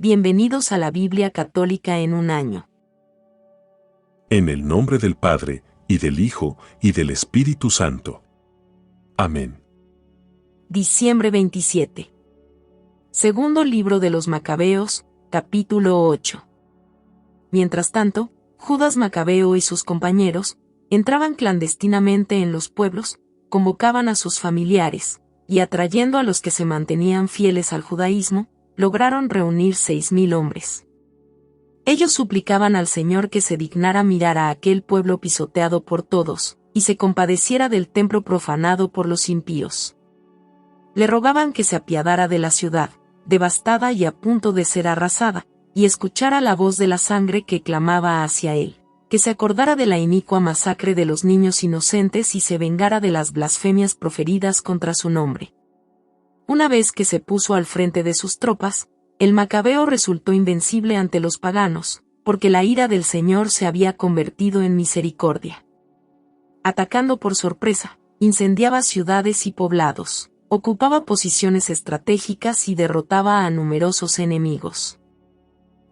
Bienvenidos a la Biblia Católica en un año. En el nombre del Padre, y del Hijo, y del Espíritu Santo. Amén. Diciembre 27. Segundo libro de los Macabeos, capítulo 8. Mientras tanto, Judas Macabeo y sus compañeros entraban clandestinamente en los pueblos, convocaban a sus familiares, y atrayendo a los que se mantenían fieles al judaísmo, lograron reunir 6.000 hombres. Ellos suplicaban al Señor que se dignara mirar a aquel pueblo pisoteado por todos, y se compadeciera del templo profanado por los impíos. Le rogaban que se apiadara de la ciudad, devastada y a punto de ser arrasada, y escuchara la voz de la sangre que clamaba hacia él, que se acordara de la inicua masacre de los niños inocentes y se vengara de las blasfemias proferidas contra su nombre. Una vez que se puso al frente de sus tropas, el Macabeo resultó invencible ante los paganos, porque la ira del Señor se había convertido en misericordia. Atacando por sorpresa, incendiaba ciudades y poblados, ocupaba posiciones estratégicas y derrotaba a numerosos enemigos.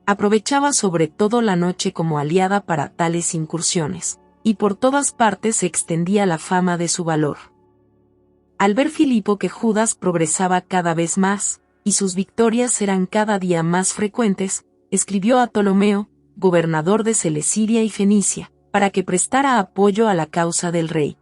Aprovechaba sobre todo la noche como aliada para tales incursiones, y por todas partes se extendía la fama de su valor. Al ver Filipo que Judas progresaba cada vez más, y sus victorias eran cada día más frecuentes, escribió a Ptolomeo, gobernador de Celesiria y Fenicia, para que prestara apoyo a la causa del rey.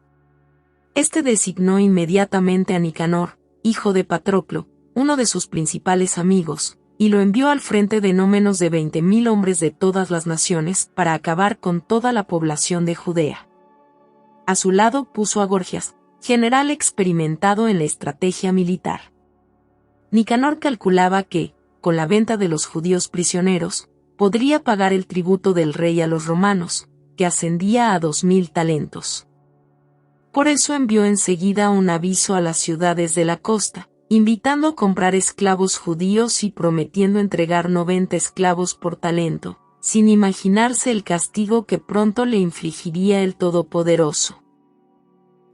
Este designó inmediatamente a Nicanor, hijo de Patroclo, uno de sus principales amigos, y lo envió al frente de no menos de 20.000 hombres de todas las naciones para acabar con toda la población de Judea. A su lado puso a Gorgias, general experimentado en la estrategia militar. Nicanor calculaba que, con la venta de los judíos prisioneros, podría pagar el tributo del rey a los romanos, que ascendía a 2.000 talentos. Por eso envió enseguida un aviso a las ciudades de la costa, invitando a comprar esclavos judíos y prometiendo entregar 90 esclavos por talento, sin imaginarse el castigo que pronto le infligiría el Todopoderoso.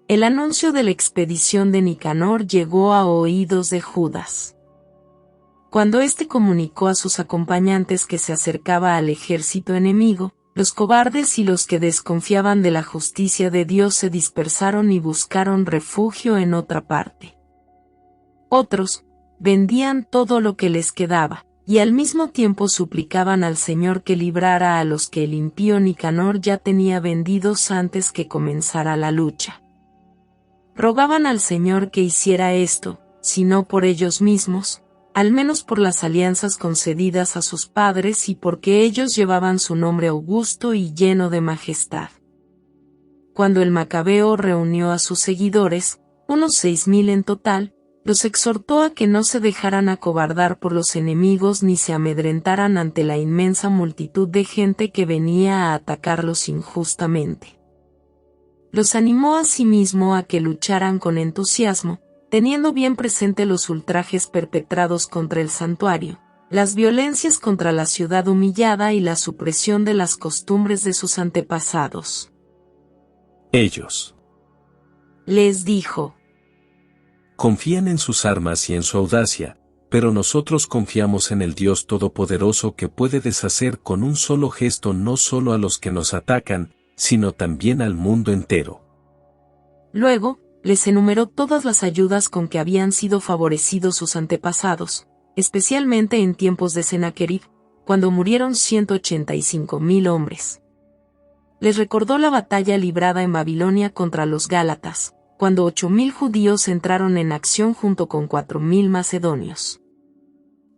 El anuncio de la expedición de Nicanor llegó a oídos de Judas. Cuando éste comunicó a sus acompañantes que se acercaba al ejército enemigo, los cobardes y los que desconfiaban de la justicia de Dios se dispersaron y buscaron refugio en otra parte. Otros vendían todo lo que les quedaba, y al mismo tiempo suplicaban al Señor que librara a los que el impío Nicanor ya tenía vendidos antes que comenzara la lucha. Rogaban al Señor que hiciera esto, si no por ellos mismos, al menos por las alianzas concedidas a sus padres y porque ellos llevaban su nombre augusto y lleno de majestad. Cuando el Macabeo reunió a sus seguidores, unos 6.000 en total, los exhortó a que no se dejaran acobardar por los enemigos ni se amedrentaran ante la inmensa multitud de gente que venía a atacarlos injustamente. Los animó asimismo a que lucharan con entusiasmo, teniendo bien presente los ultrajes perpetrados contra el santuario, las violencias contra la ciudad humillada y la supresión de las costumbres de sus antepasados. Ellos les dijo: confían en sus armas y en su audacia, pero nosotros confiamos en el Dios Todopoderoso que puede deshacer con un solo gesto no solo a los que nos atacan, sino también al mundo entero. Luego, les enumeró todas las ayudas con que habían sido favorecidos sus antepasados, especialmente en tiempos de Sennacherib, cuando murieron 185.000 hombres. Les recordó la batalla librada en Babilonia contra los gálatas, cuando 8.000 judíos entraron en acción junto con 4.000 macedonios.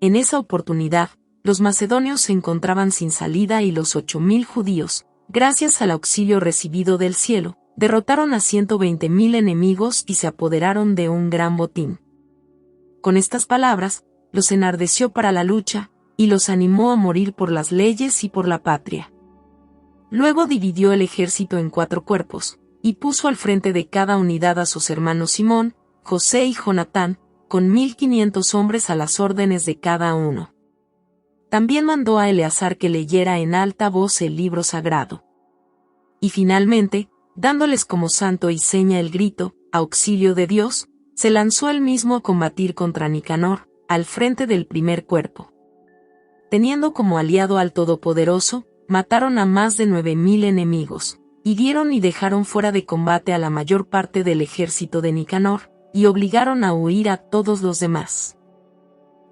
En esa oportunidad, los macedonios se encontraban sin salida y los 8.000 judíos, gracias al auxilio recibido del cielo, derrotaron a 120.000 enemigos y se apoderaron de un gran botín. Con estas palabras, los enardeció para la lucha, y los animó a morir por las leyes y por la patria. Luego dividió el ejército en 4 cuerpos, y puso al frente de cada unidad a sus hermanos Simón, José y Jonatán, con 1.500 hombres a las órdenes de cada uno. También mandó a Eleazar que leyera en alta voz el libro sagrado. Y finalmente, dándoles como santo y seña el grito, auxilio de Dios, se lanzó él mismo a combatir contra Nicanor, al frente del primer cuerpo. teniendo como aliado al Todopoderoso, mataron a más de 9,000 enemigos, hirieron y dejaron fuera de combate a la mayor parte del ejército de Nicanor, y obligaron a huir a todos los demás.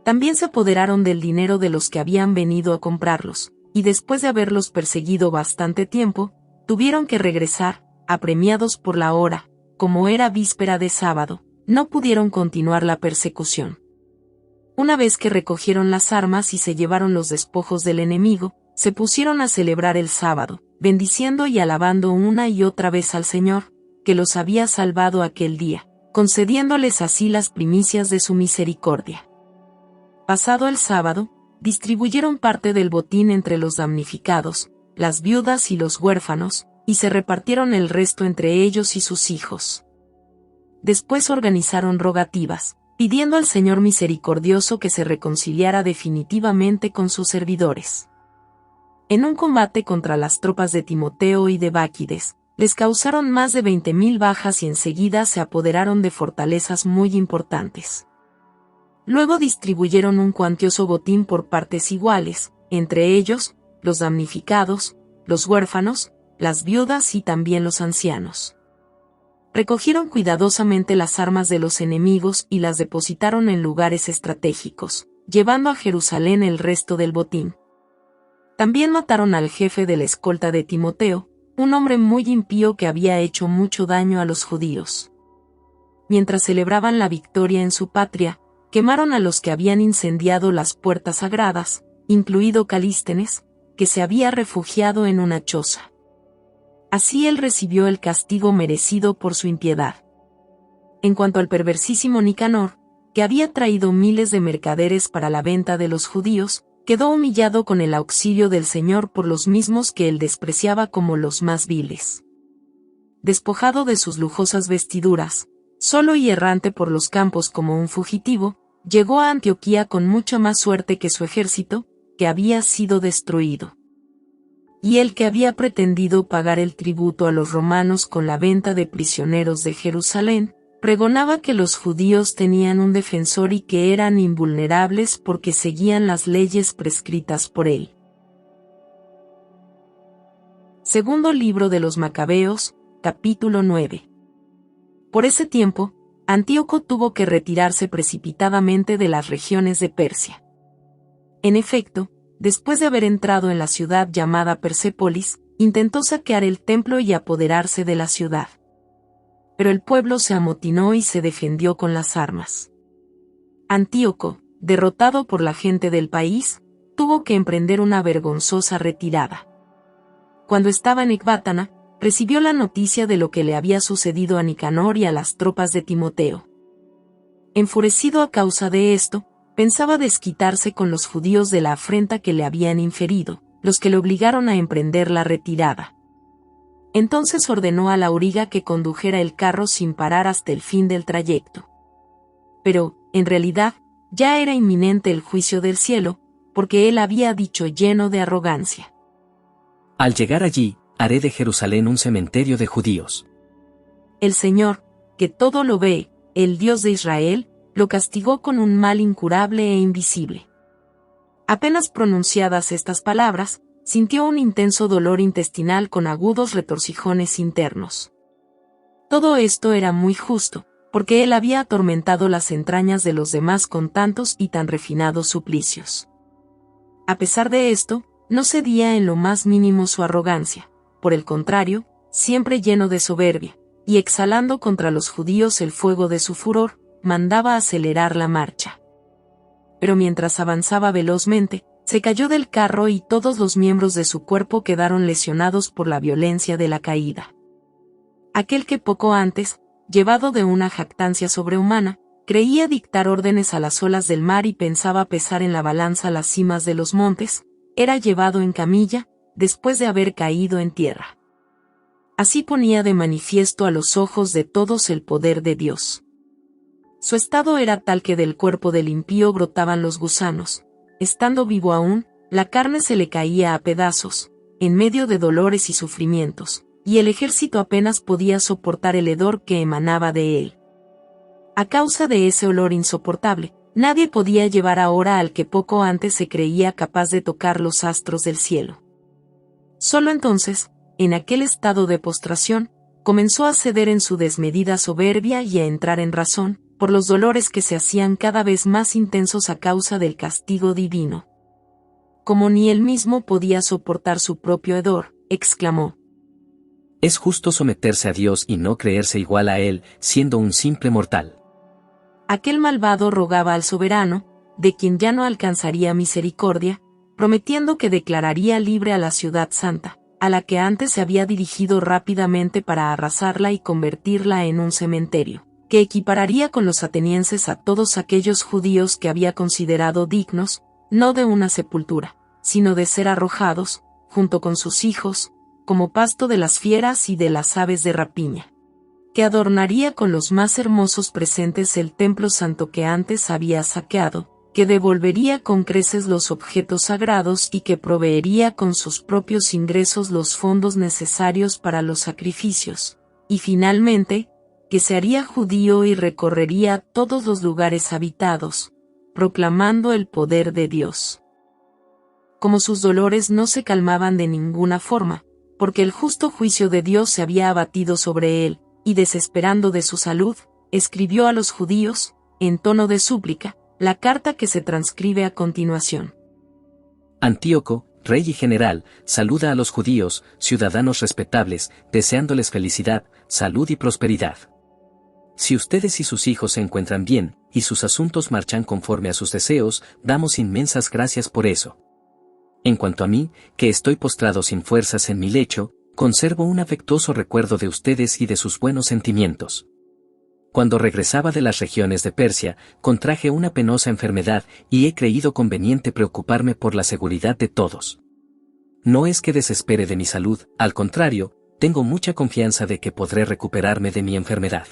También se apoderaron del dinero de los que habían venido a comprarlos, y después de haberlos perseguido bastante tiempo, tuvieron que regresar, apremiados por la hora, como era víspera de sábado, no pudieron continuar la persecución. Una vez que recogieron las armas y se llevaron los despojos del enemigo, se pusieron a celebrar el sábado, bendiciendo y alabando una y otra vez al Señor, que los había salvado aquel día, concediéndoles así las primicias de su misericordia. Pasado el sábado, distribuyeron parte del botín entre los damnificados, las viudas y los huérfanos, y se repartieron el resto entre ellos y sus hijos. Después organizaron rogativas, pidiendo al Señor misericordioso que se reconciliara definitivamente con sus servidores. En un combate contra las tropas de Timoteo y de Báquides, les causaron más de 20,000 bajas y enseguida se apoderaron de fortalezas muy importantes. Luego distribuyeron un cuantioso botín por partes iguales, entre ellos, los damnificados, los huérfanos, las viudas y también los ancianos. Recogieron cuidadosamente las armas de los enemigos y las depositaron en lugares estratégicos, llevando a Jerusalén el resto del botín. También mataron al jefe de la escolta de Timoteo, un hombre muy impío que había hecho mucho daño a los judíos. Mientras celebraban la victoria en su patria, quemaron a los que habían incendiado las puertas sagradas, incluido Calístenes, que se había refugiado en una choza. Así él recibió el castigo merecido por su impiedad. En cuanto al perversísimo Nicanor, que había traído miles de mercaderes para la venta de los judíos, quedó humillado con el auxilio del Señor por los mismos que él despreciaba como los más viles. Despojado de sus lujosas vestiduras, solo y errante por los campos como un fugitivo, llegó a Antioquía con mucha más suerte que su ejército, que había sido destruido. Y el que había pretendido pagar el tributo a los romanos con la venta de prisioneros de Jerusalén, pregonaba que los judíos tenían un defensor y que eran invulnerables porque seguían las leyes prescritas por él. Segundo libro de los Macabeos, capítulo 9. Por ese tiempo, Antíoco tuvo que retirarse precipitadamente de las regiones de Persia. En efecto, después de haber entrado en la ciudad llamada Persépolis, intentó saquear el templo y apoderarse de la ciudad. Pero el pueblo se amotinó y se defendió con las armas. Antíoco, derrotado por la gente del país, tuvo que emprender una vergonzosa retirada. Cuando estaba en Ecbátana, recibió la noticia de lo que le había sucedido a Nicanor y a las tropas de Timoteo. Enfurecido a causa de esto, pensaba desquitarse con los judíos de la afrenta que le habían inferido, los que le obligaron a emprender la retirada. Entonces ordenó al auriga que condujera el carro sin parar hasta el fin del trayecto. Pero, en realidad, ya era inminente el juicio del cielo, porque él había dicho lleno de arrogancia: Al llegar allí, haré de Jerusalén un cementerio de judíos. El Señor, que todo lo ve, el Dios de Israel, lo castigó con un mal incurable e invisible. Apenas pronunciadas estas palabras, sintió un intenso dolor intestinal con agudos retorcijones internos. Todo esto era muy justo, porque él había atormentado las entrañas de los demás con tantos y tan refinados suplicios. A pesar de esto, no cedía en lo más mínimo su arrogancia, por el contrario, siempre lleno de soberbia, y exhalando contra los judíos el fuego de su furor, mandaba acelerar la marcha. Pero mientras avanzaba velozmente, se cayó del carro y todos los miembros de su cuerpo quedaron lesionados por la violencia de la caída. Aquel que poco antes, llevado de una jactancia sobrehumana, creía dictar órdenes a las olas del mar y pensaba pesar en la balanza las cimas de los montes, era llevado en camilla, después de haber caído en tierra. Así ponía de manifiesto a los ojos de todos el poder de Dios. Su estado era tal que del cuerpo del impío brotaban los gusanos. Estando vivo aún, la carne se le caía a pedazos, en medio de dolores y sufrimientos, y el ejército apenas podía soportar el hedor que emanaba de él. A causa de ese olor insoportable, Nadie podía llevar ahora al que poco antes se creía capaz de tocar los astros del cielo. Solo entonces, en aquel estado de postración, comenzó a ceder en su desmedida soberbia y a entrar en razón, por los dolores que se hacían cada vez más intensos a causa del castigo divino. Como ni él mismo podía soportar su propio hedor, exclamó: Es justo someterse a Dios y no creerse igual a Él, siendo un simple mortal. Aquel malvado rogaba al soberano, de quien ya no alcanzaría misericordia, prometiendo que declararía libre a la ciudad santa, a la que antes se había dirigido rápidamente para arrasarla y convertirla en un cementerio, que equipararía con los atenienses a todos aquellos judíos que había considerado dignos, no de una sepultura, sino de ser arrojados, junto con sus hijos, como pasto de las fieras y de las aves de rapiña, que adornaría con los más hermosos presentes el templo santo que antes había saqueado, que devolvería con creces los objetos sagrados y que proveería con sus propios ingresos los fondos necesarios para los sacrificios, y finalmente, que se haría judío y recorrería todos los lugares habitados, proclamando el poder de Dios. Como sus dolores no se calmaban de ninguna forma, porque el justo juicio de Dios se había abatido sobre él, y desesperando de su salud, escribió a los judíos, en tono de súplica, la carta que se transcribe a continuación. Antíoco, rey y general, saluda a los judíos, ciudadanos respetables, deseándoles felicidad, salud y prosperidad. Si ustedes y sus hijos se encuentran bien, y sus asuntos marchan conforme a sus deseos, damos inmensas gracias por eso. En cuanto a mí, que estoy postrado sin fuerzas en mi lecho, conservo un afectuoso recuerdo de ustedes y de sus buenos sentimientos. Cuando regresaba de las regiones de Persia, contraje una penosa enfermedad y he creído conveniente preocuparme por la seguridad de todos. No es que desespere de mi salud, al contrario, tengo mucha confianza de que podré recuperarme de mi enfermedad.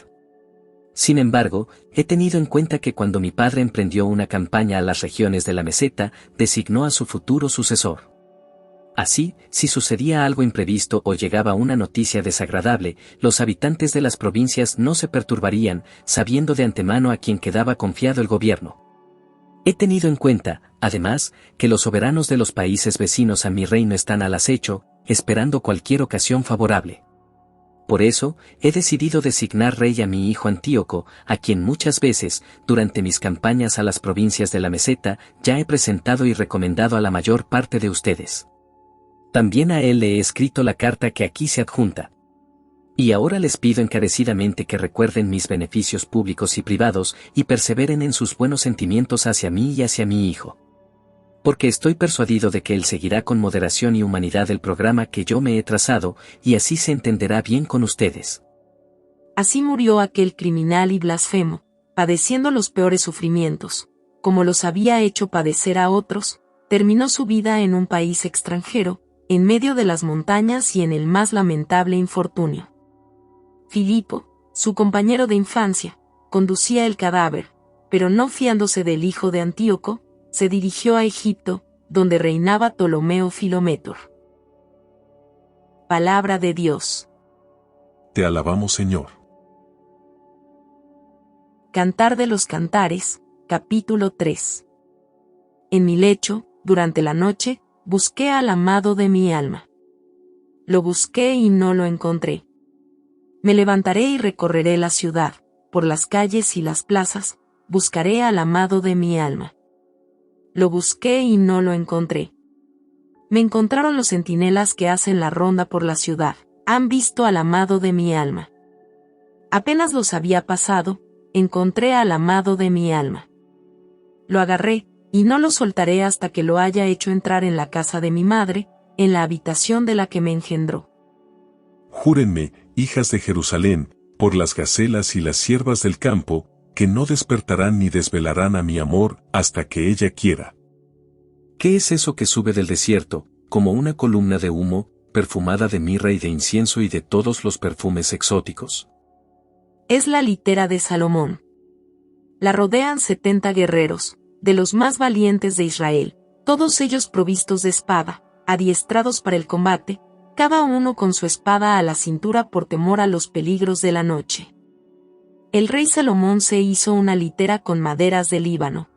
Sin embargo, he tenido en cuenta que cuando mi padre emprendió una campaña a las regiones de la meseta, designó a su futuro sucesor. Así, si sucedía algo imprevisto o llegaba una noticia desagradable, los habitantes de las provincias no se perturbarían, sabiendo de antemano a quién quedaba confiado el gobierno. He tenido en cuenta, además, que los soberanos de los países vecinos a mi reino están al acecho, esperando cualquier ocasión favorable. Por eso, he decidido designar rey a mi hijo Antíoco, a quien muchas veces, durante mis campañas a las provincias de la meseta, ya he presentado y recomendado a la mayor parte de ustedes. También a él le he escrito la carta que aquí se adjunta. Y ahora les pido encarecidamente que recuerden mis beneficios públicos y privados y perseveren en sus buenos sentimientos hacia mí y hacia mi hijo. Porque estoy persuadido de que él seguirá con moderación y humanidad el programa que yo me he trazado, y así se entenderá bien con ustedes. Así murió aquel criminal y blasfemo, padeciendo los peores sufrimientos, como los había hecho padecer a otros, terminó su vida en un país extranjero, en medio de las montañas y en el más lamentable infortunio. Filipo, su compañero de infancia, conducía el cadáver, pero no fiándose del hijo de Antíoco, se dirigió a Egipto, donde reinaba Ptolomeo Filométor. Palabra de Dios. Te alabamos, Señor. Cantar de los Cantares, capítulo 3. En mi lecho, durante la noche, busqué al amado de mi alma. Lo busqué y no lo encontré. Me levantaré y recorreré la ciudad, por las calles y las plazas, buscaré al amado de mi alma. Lo busqué y no lo encontré. Me encontraron los centinelas que hacen la ronda por la ciudad, han visto al amado de mi alma. Apenas los había pasado, encontré al amado de mi alma. Lo agarré, y no lo soltaré hasta que lo haya hecho entrar en la casa de mi madre, en la habitación de la que me engendró. Júrenme, hijas de Jerusalén, por las gacelas y las ciervas del campo, que no despertarán ni desvelarán a mi amor hasta que ella quiera. ¿Qué es eso que sube del desierto, como una columna de humo, perfumada de mirra y de incienso y de todos los perfumes exóticos? Es la litera de Salomón. La rodean 70 guerreros, de los más valientes de Israel, todos ellos provistos de espada, adiestrados para el combate, cada uno con su espada a la cintura por temor a los peligros de la noche. El rey Salomón se hizo una litera con maderas de Líbano,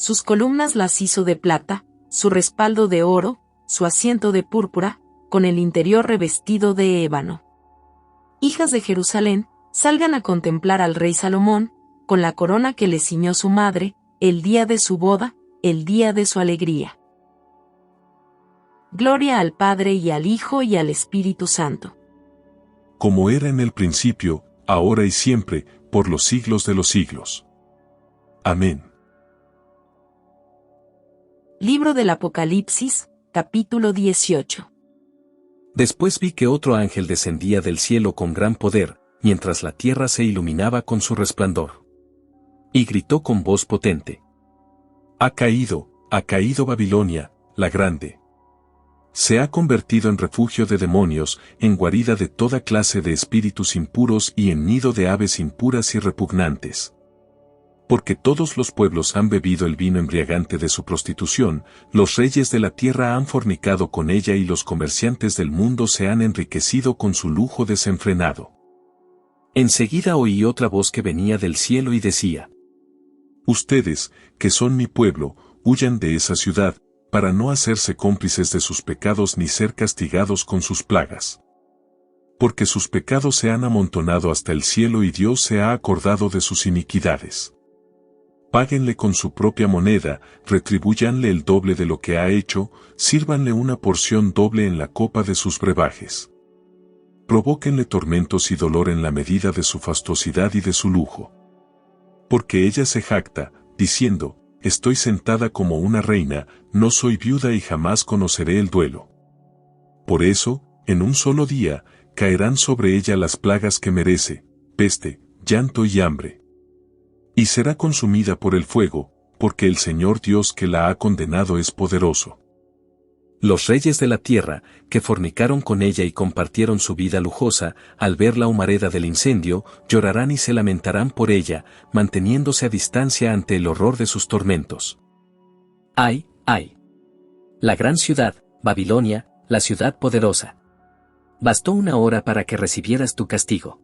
Sus columnas las hizo de plata, su respaldo de oro, su asiento de púrpura, con el interior revestido de ébano. Hijas de Jerusalén, salgan a contemplar al rey Salomón, con la corona que le ciñó su madre, el día de su boda, el día de su alegría. Gloria al Padre y al Hijo y al Espíritu Santo. Como era en el principio, ahora y siempre, por los siglos de los siglos. Amén. Libro del Apocalipsis, capítulo 18. Después vi que otro ángel descendía del cielo con gran poder, mientras la tierra se iluminaba con su resplandor. Y gritó con voz potente: ha caído Babilonia, la grande. Se ha convertido en refugio de demonios, en guarida de toda clase de espíritus impuros y en nido de aves impuras y repugnantes. Porque todos los pueblos han bebido el vino embriagante de su prostitución, los reyes de la tierra han fornicado con ella y los comerciantes del mundo se han enriquecido con su lujo desenfrenado. Enseguida oí otra voz que venía del cielo y decía: ustedes, que son mi pueblo, huyan de esa ciudad, para no hacerse cómplices de sus pecados ni ser castigados con sus plagas. Porque sus pecados se han amontonado hasta el cielo y Dios se ha acordado de sus iniquidades. Páguenle con su propia moneda, retribúyanle el doble de lo que ha hecho, sírvanle una porción doble en la copa de sus brebajes. Provóquenle tormentos y dolor en la medida de su fastuosidad y de su lujo. Porque ella se jacta, diciendo: estoy sentada como una reina, no soy viuda y jamás conoceré el duelo. Por eso, en un solo día, caerán sobre ella las plagas que merece, peste, llanto y hambre. Y será consumida por el fuego, porque el Señor Dios que la ha condenado es poderoso. Los reyes de la tierra, que fornicaron con ella y compartieron su vida lujosa, al ver la humareda del incendio, llorarán y se lamentarán por ella, manteniéndose a distancia ante el horror de sus tormentos. ¡Ay, ay! La gran ciudad, Babilonia, la ciudad poderosa. Bastó una hora para que recibieras tu castigo.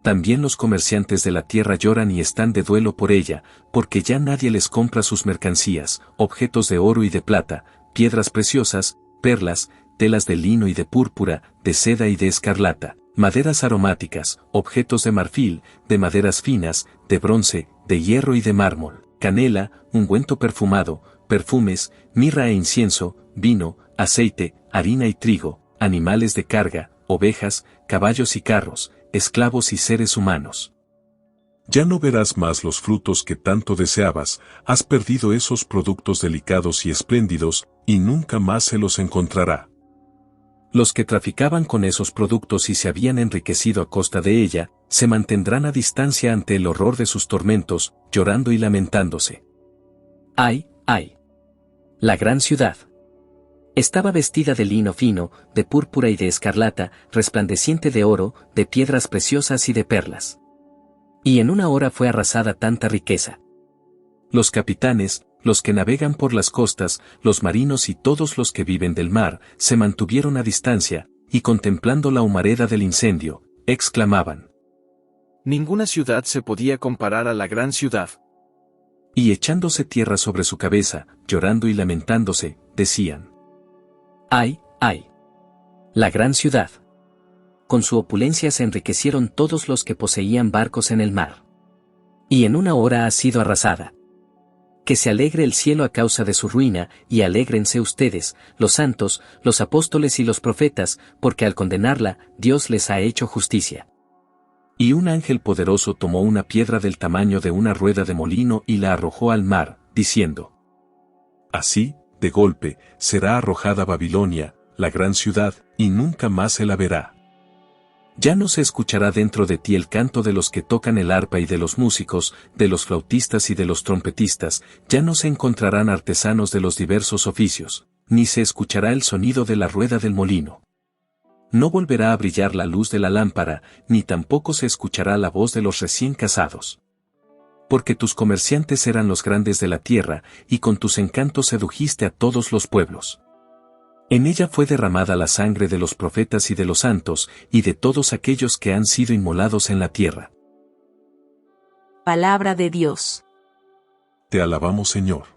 También los comerciantes de la tierra lloran y están de duelo por ella, porque ya nadie les compra sus mercancías, objetos de oro y de plata, piedras preciosas, perlas, telas de lino y de púrpura, de seda y de escarlata, maderas aromáticas, objetos de marfil, de maderas finas, de bronce, de hierro y de mármol, canela, ungüento perfumado, perfumes, mirra e incienso, vino, aceite, harina y trigo, animales de carga, ovejas, caballos y carros, esclavos y seres humanos. Ya no verás más los frutos que tanto deseabas, has perdido esos productos delicados y espléndidos, y nunca más se los encontrará. Los que traficaban con esos productos y se habían enriquecido a costa de ella, se mantendrán a distancia ante el horror de sus tormentos, llorando y lamentándose. ¡Ay, ay! La gran ciudad. Estaba vestida de lino fino, de púrpura y de escarlata, resplandeciente de oro, de piedras preciosas y de perlas. Y en una hora fue arrasada tanta riqueza. Los capitanes, los que navegan por las costas, los marinos y todos los que viven del mar, se mantuvieron a distancia, y contemplando la humareda del incendio, exclamaban: ninguna ciudad se podía comparar a la gran ciudad. Y echándose tierra sobre su cabeza, llorando y lamentándose, decían: ¡ay, ay! La gran ciudad. Con su opulencia se enriquecieron todos los que poseían barcos en el mar. Y en una hora ha sido arrasada. Que se alegre el cielo a causa de su ruina, y alégrense ustedes, los santos, los apóstoles y los profetas, porque al condenarla, Dios les ha hecho justicia. Y un ángel poderoso tomó una piedra del tamaño de una rueda de molino y la arrojó al mar, diciendo: así, de golpe, será arrojada Babilonia, la gran ciudad, y nunca más se la verá. Ya no se escuchará dentro de ti el canto de los que tocan el arpa y de los músicos, de los flautistas y de los trompetistas, ya no se encontrarán artesanos de los diversos oficios, ni se escuchará el sonido de la rueda del molino. No volverá a brillar la luz de la lámpara, ni tampoco se escuchará la voz de los recién casados. Porque tus comerciantes eran los grandes de la tierra, y con tus encantos sedujiste a todos los pueblos. En ella fue derramada la sangre de los profetas y de los santos, y de todos aquellos que han sido inmolados en la tierra. Palabra de Dios. Te alabamos, Señor.